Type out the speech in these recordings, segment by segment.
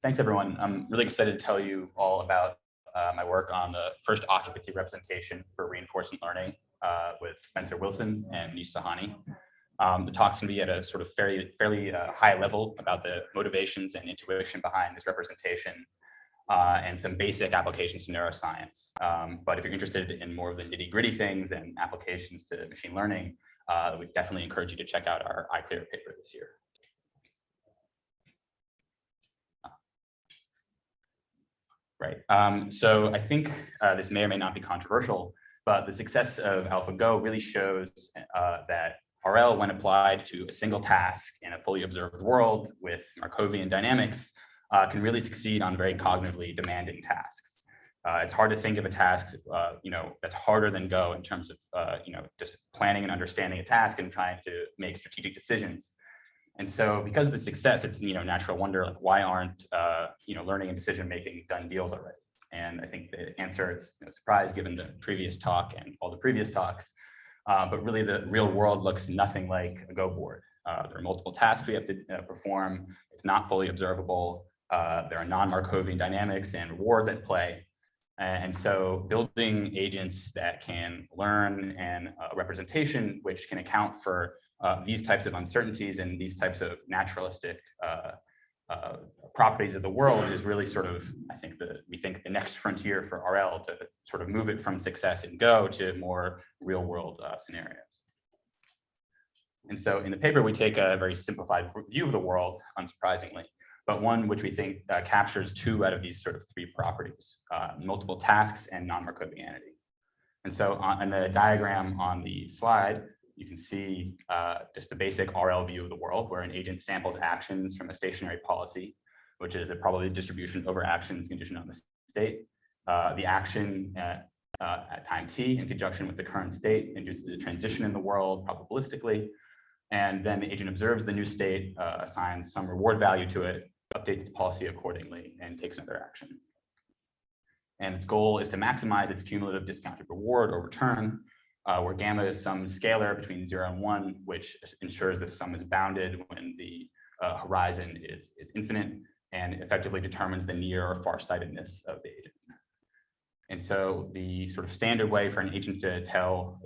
Thanks, everyone. I'm really excited to tell you all about my work on the first occupancy representation for reinforcement learning with Spencer Wilson and Nish Sahani. The talk's going to be at a sort of fairly high level about the motivations and intuition behind this representation and some basic applications to neuroscience. But if you're interested in more of the nitty-gritty things and applications to machine learning, we definitely encourage you to check out our iClear paper this year. Right. So I think this may or may not be controversial, but the success of AlphaGo really shows that RL, when applied to a single task in a fully observed world with Markovian dynamics, can really succeed on very cognitively demanding tasks. It's hard to think of a task, that's harder than Go in terms of, just planning and understanding a task and trying to make strategic decisions. And so because of the success, it's, natural wonder, like, why aren't, learning and decision-making done deals already? And I think the answer is no surprise given the previous talk and all the previous talks. But really the real world looks nothing like a Go board. There are multiple tasks we have to perform. It's not fully observable. There are non-Markovian dynamics and rewards at play. And so building agents that can learn and representation, which can account for these types of uncertainties and these types of naturalistic properties of the world is really sort of, we think the next frontier for RL to sort of move it from success in Go to more real world scenarios. And so in the paper, we take a very simplified view of the world, unsurprisingly, but one which we think captures two out of these sort of three properties, multiple tasks and non-Markovianity. And so on the diagram on the slide, you can see just the basic RL view of the world, where an agent samples actions from a stationary policy, which is a probability distribution over actions conditioned on the state. The action at time t in conjunction with the current state induces a transition in the world probabilistically. And then the agent observes the new state, assigns some reward value to it, updates the policy accordingly, and takes another action. And its goal is to maximize its cumulative discounted reward or return, where gamma is some scalar between 0 and 1, which ensures the sum is bounded when the horizon is infinite and effectively determines the near or farsightedness of the agent. And so the sort of standard way for an agent to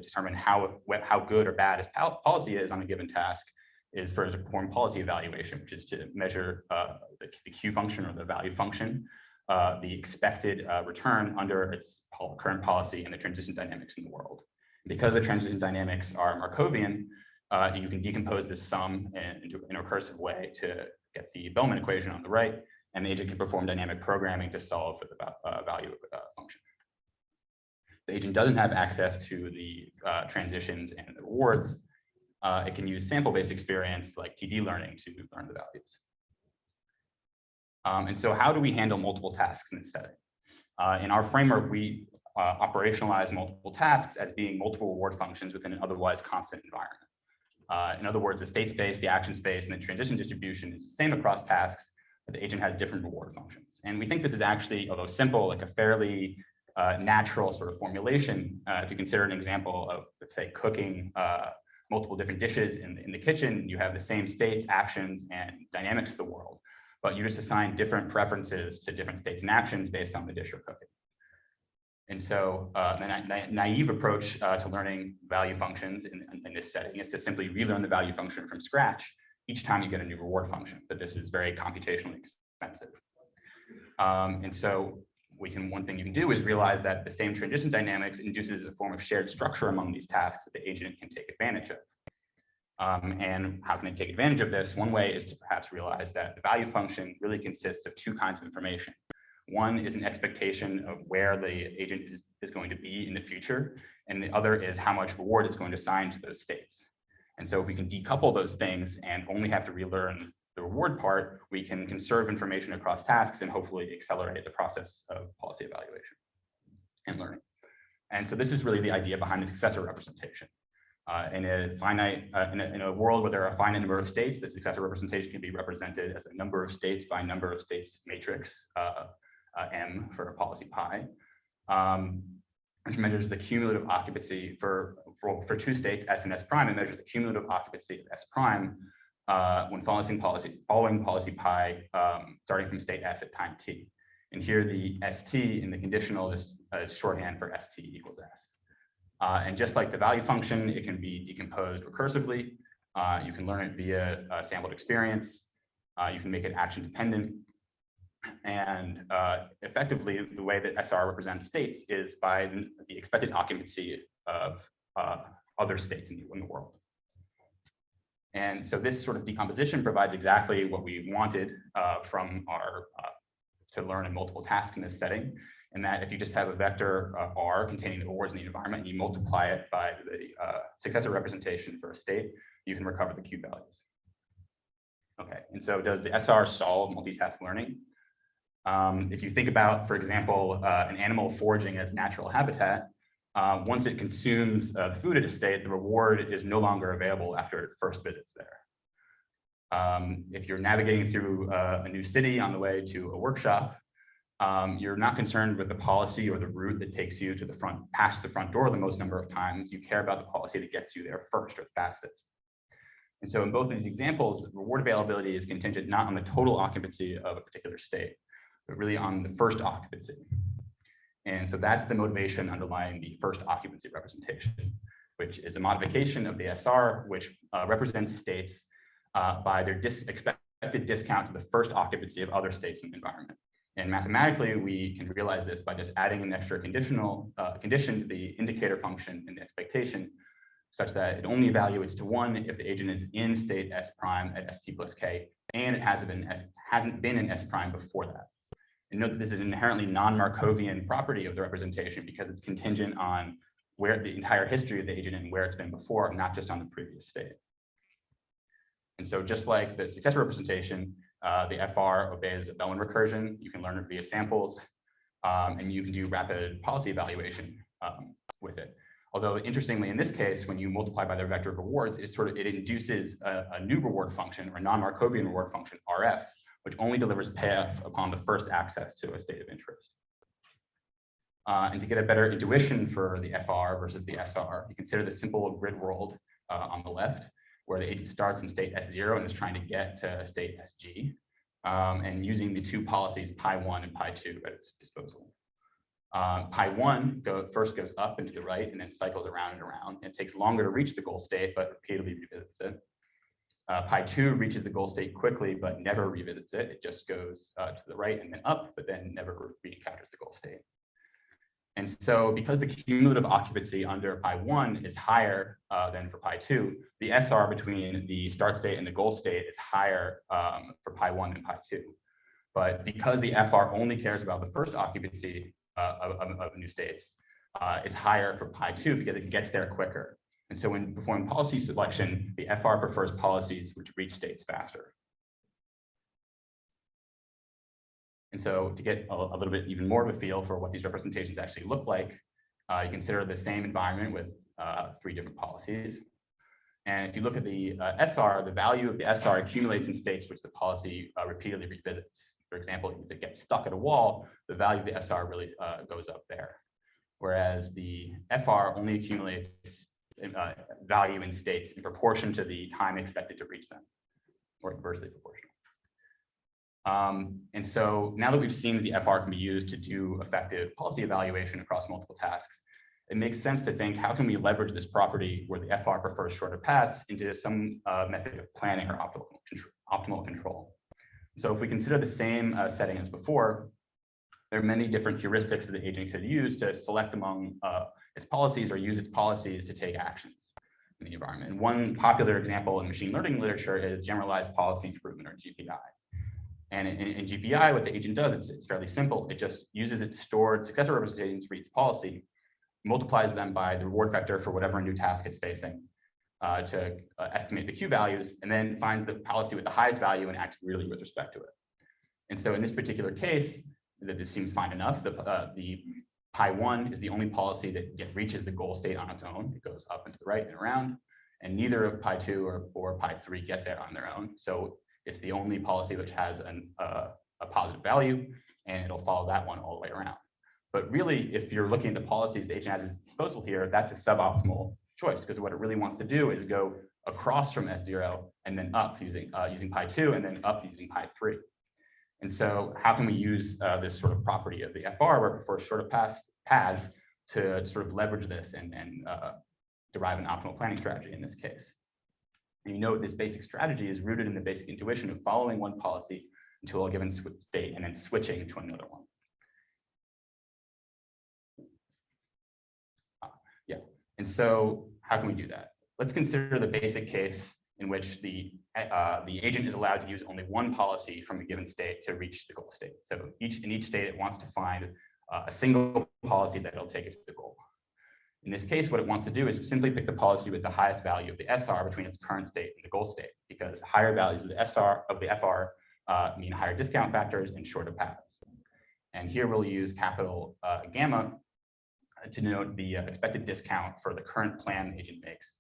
determine how good or bad his policy is on a given task is first to perform policy evaluation, which is to measure the Q function or the value function, the expected return under its current policy and the transition dynamics in the world. Because the transition dynamics are Markovian, you can decompose this sum into a recursive way to get the Bellman equation on the right, and the agent can perform dynamic programming to solve for the value of the function. The agent doesn't have access to the transitions and the rewards. It can use sample-based experience like TD learning to learn the values. And so how do we handle multiple tasks in this setting? In our framework, we operationalize multiple tasks as being multiple reward functions within an otherwise constant environment. In other words, the state space, the action space, and the transition distribution is the same across tasks, but the agent has different reward functions. And we think this is actually, although simple, like a fairly natural sort of formulation. If you consider an example of, let's say, cooking multiple different dishes in the kitchen, you have the same states, actions, and dynamics of the world, but you just assign different preferences to different states and actions based on the dish you're cooking. And so the naive approach to learning value functions in this setting is to simply relearn the value function from scratch each time you get a new reward function, but this is very computationally expensive. And so one thing you can do is realize that the same transition dynamics induces a form of shared structure among these tasks that the agent can take advantage of. And how can it take advantage of this? One way is to perhaps realize that the value function really consists of two kinds of information. One is an expectation of where the agent is going to be in the future, and the other is how much reward it's going to assign to those states. And so if we can decouple those things and only have to relearn the reward part, we can conserve information across tasks and hopefully accelerate the process of policy evaluation and learning. And so this is really the idea behind the successor representation. In a world where there are a finite number of states, the successor representation can be represented as a number of states by number of states matrix, M for a policy pi, which measures the cumulative occupancy for two states, S and S prime. It measures the cumulative occupancy of S prime when following policy pi starting from state S at time t. And here the st in the conditional is shorthand for st equals s. And just like the value function, it can be decomposed recursively. You can learn it via sampled experience. You can make it action dependent. And effectively, the way that SR represents states is by the expected occupancy of other states in the world. And so this sort of decomposition provides exactly what we wanted from our to learn in multiple tasks in this setting. And that if you just have a vector R containing the rewards in the environment and you multiply it by the successor representation for a state, you can recover the Q values. Okay, and so does the SR solve multitask learning? If you think about, for example, an animal foraging as natural habitat, once it consumes the food at a state, the reward is no longer available after it first visits there. If you're navigating through a new city on the way to a workshop, you're not concerned with the policy or the route that takes you to the past the front door the most number of times. You care about the policy that gets you there first or fastest. And so in both of these examples, reward availability is contingent not on the total occupancy of a particular state, but really on the first occupancy. And so that's the motivation underlying the first occupancy representation, which is a modification of the SR, which represents states by their expected discount to the first occupancy of other states in the environment. And mathematically, we can realize this by just adding an extra condition to the indicator function in the expectation, such that it only evaluates to 1 if the agent is in state S prime at st plus k, and it hasn't been in S prime before that. And note that this is an inherently non-Markovian property of the representation because it's contingent on where the entire history of the agent and where it's been before, not just on the previous state. And so just like the successor representation, the FR obeys a Bellman recursion. You can learn it via samples, and you can do rapid policy evaluation with it. Although interestingly, in this case, when you multiply by their vector of rewards, it induces a new reward function or a non-Markovian reward function, RF, which only delivers payoff upon the first access to a state of interest. And to get a better intuition for the FR versus the SR, you consider the simple grid world on the left, where the agent starts in state S0 and is trying to get to state SG, and using the two policies pi1 and pi2 at its disposal. Pi1 first goes up and to the right and then cycles around and around. It takes longer to reach the goal state, but repeatedly revisits it. Pi2 reaches the goal state quickly, but never revisits it. It just goes to the right and then up, but then never re-encounters the goal state. And so because the cumulative occupancy under Pi1 is higher than for Pi2, the SR between the start state and the goal state is higher for Pi1 than Pi2. But because the FR only cares about the first occupancy of new states, it's higher for Pi2 because it gets there quicker. And so when performing policy selection, the FR prefers policies which reach states faster. And so to get a little bit even more of a feel for what these representations actually look like, you consider the same environment with 3 different policies. And if you look at the SR, the value of the SR accumulates in states which the policy repeatedly revisits. For example, if it gets stuck at a wall, the value of the SR really goes up there. Whereas the FR only accumulates value in states in proportion to the time expected to reach them, or inversely proportional. And so now that we've seen that the FR can be used to do effective policy evaluation across multiple tasks, it makes sense to think, how can we leverage this property where the FR prefers shorter paths into some method of planning or optimal control? So if we consider the same setting as before, there are many different heuristics that the agent could use to select among its policies or use its policies to take actions in the environment. And one popular example in machine learning literature is generalized policy improvement, or GPI. And in GPI, what the agent does, it's fairly simple. It just uses its stored successor representations for each policy, multiplies them by the reward vector for whatever new task it's facing to estimate the Q values, and then finds the policy with the highest value and acts really with respect to it. And so in this particular case, that this seems fine enough. The Pi1 is the only policy that reaches the goal state on its own. It goes up and to the right and around, and neither of Pi2 or Pi3 get there on their own. So it's the only policy which has a positive value, and it'll follow that one all the way around. But really, if you're looking at the policies the agent has at its disposal here, that's a suboptimal choice, because what it really wants to do is go across from S0 and then up using pi 2 and then up using pi 3. And so how can we use this sort of property of the FR where it prefers shorter paths to sort of leverage this and derive an optimal planning strategy in this case? And you note this basic strategy is rooted in the basic intuition of following one policy until a given state and then switching to another one. Yeah, and so how can we do that? Let's consider the basic case in which the agent is allowed to use only one policy from a given state to reach the goal state. So in each state, it wants to find a single policy that will take it to the goal. In this case, what it wants to do is simply pick the policy with the highest value of the SR between its current state and the goal state, because higher values of the FR mean higher discount factors and shorter paths. And here we'll use capital gamma to denote the expected discount for the current plan the agent makes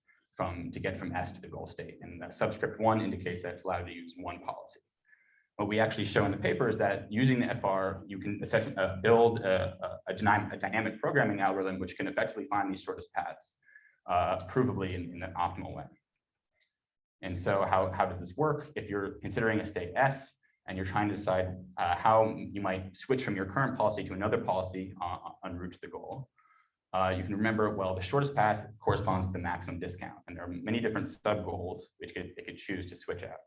to get from S to the goal state. And the subscript 1 indicates that it's allowed to use one policy. What we actually show in the paper is that using the FR, you can essentially build a dynamic programming algorithm which can effectively find these shortest paths provably in an optimal way. And so how does this work? If you're considering a state S and you're trying to decide how you might switch from your current policy to another policy en route to the goal, you can remember, well, the shortest path corresponds to the maximum discount, and there are many different sub-goals which it could choose to switch out.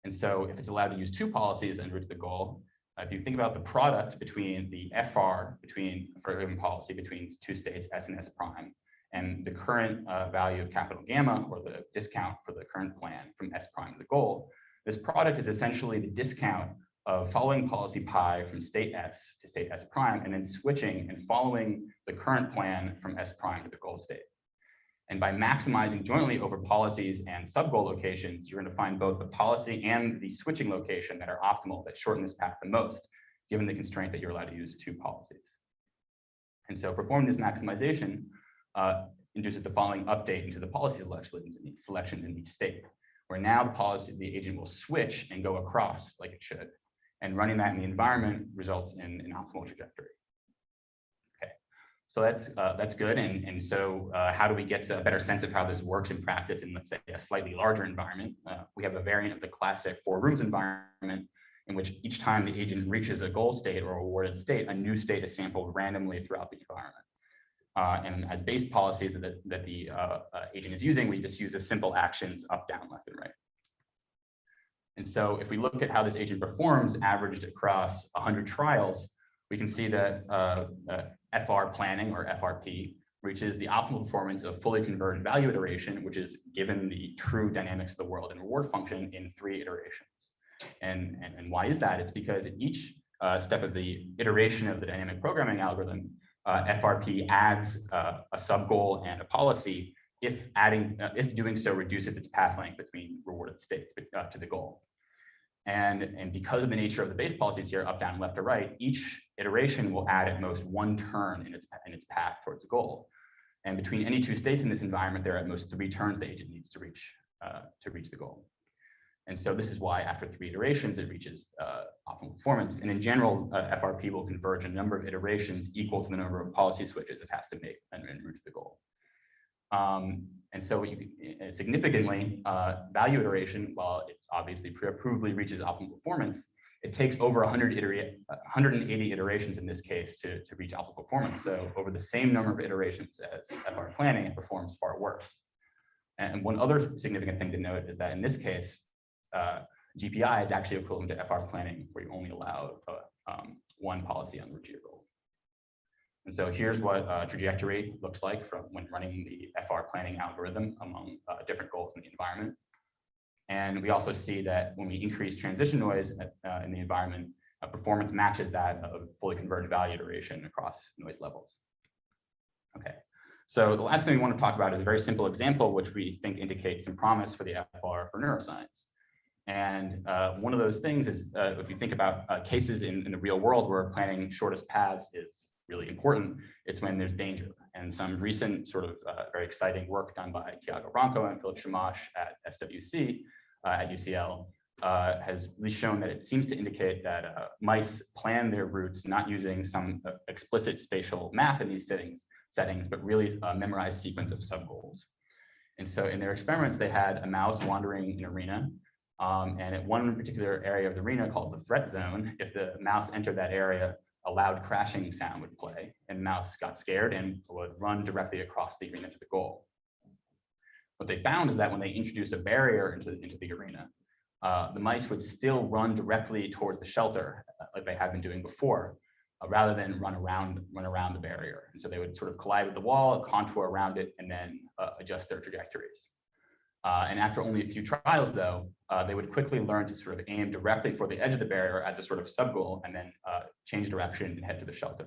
And so if it's allowed to use two policies en route to the goal, if you think about the product between the FR for a given policy between two states, S and S prime, and the current value of capital gamma, or the discount for the current plan from S prime to the goal, this product is essentially the discount of following policy pi from state S to state S prime, and then switching and following the current plan from S prime to the goal state. And by maximizing jointly over policies and sub-goal locations, you're going to find both the policy and the switching location that are optimal, that shorten this path the most, given the constraint that you're allowed to use two policies. And so performing this maximization induces the following update into the policy selections in each state, where now the agent will switch and go across like it should. And running that in the environment results in an optimal trajectory. Okay, so that's good. And so how do we get a better sense of how this works in practice in, let's say, a slightly larger environment? We have a variant of the classic 4 rooms environment in which each time the agent reaches a goal state or a rewarded state, a new state is sampled randomly throughout the environment. And as base policies that the agent is using, we just use the simple actions up, down, left, and right. And so if we look at how this agent performs averaged across 100 trials, we can see that FR planning, or FRP, reaches the optimal performance of fully converged value iteration, which is given the true dynamics of the world and reward function in 3 iterations. And why is that? It's because at each step of the iteration of the dynamic programming algorithm, FRP adds a sub-goal and a policy if doing so reduces its path length between rewarded states to the goal. And because of the nature of the base policies here, up, down, left, or right, each iteration will add at most 1 turn in its path towards the goal. And between any 2 states in this environment, there are at most 3 turns the agent needs to reach the goal. And so this is why after 3 iterations, it reaches optimal performance. And in general, FRP will converge a number of iterations equal to the number of policy switches it has to make en route to the goal. And so significantly, value iteration, while it obviously provably reaches optimal performance, it takes over 180 iterations in this case to reach optimal performance. So over the same number of iterations as FR planning, it performs far worse. And one other significant thing to note is that in this case, GPI is actually equivalent to FR planning, where you only allow 1 policy on route to your goal. And so here's what trajectory looks like from when running the FR planning algorithm among different goals in the environment. And we also see that when we increase transition noise in the environment, performance matches that of fully converged value iteration across noise levels. Okay, so the last thing we want to talk about is a very simple example, which we think indicates some promise for the FR for neuroscience. And one of those things is if you think about cases in the real world where planning shortest paths is really important, it's when there's danger. And some recent sort of very exciting work done by Tiago Branco and Philip Shamash at SWC at UCL has really shown that it seems to indicate that mice plan their routes not using some explicit spatial map in these settings, but really a memorized sequence of sub-goals. And so in their experiments, they had a mouse wandering an arena. And at one particular area of the arena called the threat zone, if the mouse entered that area, a loud crashing sound would play, and the mouse got scared and would run directly across the arena to the goal. What they found is that when they introduced a barrier into the arena, the mice would still run directly towards the shelter like they had been doing before, rather than run around the barrier. And so they would sort of collide with the wall, contour around it, and then adjust their trajectories. And after only a few trials, though, they would quickly learn to sort of aim directly for the edge of the barrier as a sort of sub-goal, and then change direction and head to the shelter.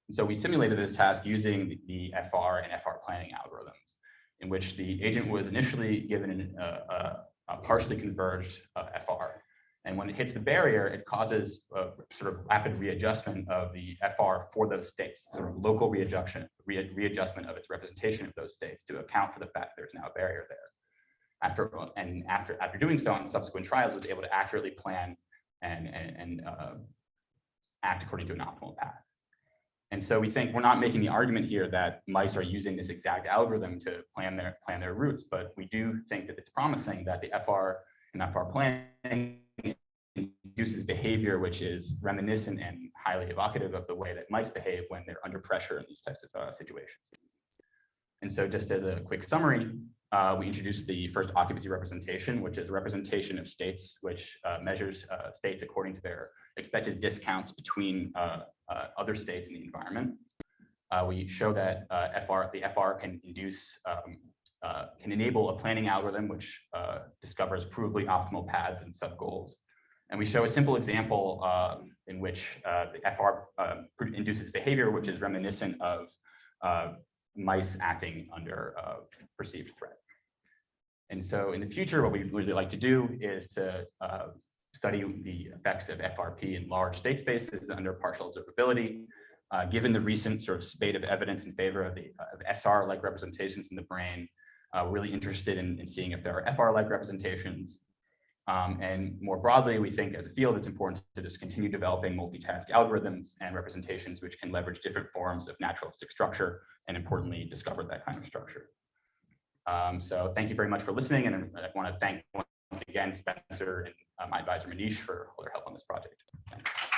And so we simulated this task using the FR and FR planning algorithms, in which the agent was initially given a partially converged FR. And when it hits the barrier, it causes a sort of rapid readjustment of the FR for those states, sort of local readjustment of its representation of those states to account for the fact there's now a barrier there. After doing so in subsequent trials, it was able to accurately plan and act according to an optimal path. And so we think we're not making the argument here that mice are using this exact algorithm to plan their routes, but we do think that it's promising that the FR and FR planning induces behavior which is reminiscent and highly evocative of the way that mice behave when they're under pressure in these types of situations. And so just as a quick summary, we introduced the first occupancy representation, which is a representation of states, which measures states according to their expected discounts between other states in the environment. We show that the FR can enable a planning algorithm which discovers provably optimal paths and sub-goals. And we show a simple example in which the FR induces behavior which is reminiscent of mice acting under perceived threat. And so in the future, what we really like to do is to study the effects of FRP in large state spaces under partial observability. Given the recent sort of spate of evidence in favor of SR-like representations in the brain, we're really interested in seeing if there are FR-like representations. And more broadly, we think as a field, it's important to just continue developing multitask algorithms and representations which can leverage different forms of naturalistic structure and importantly, discover that kind of structure. So thank you very much for listening. And I want to thank once again, Spencer and my advisor, Manish, for all their help on this project. Thanks.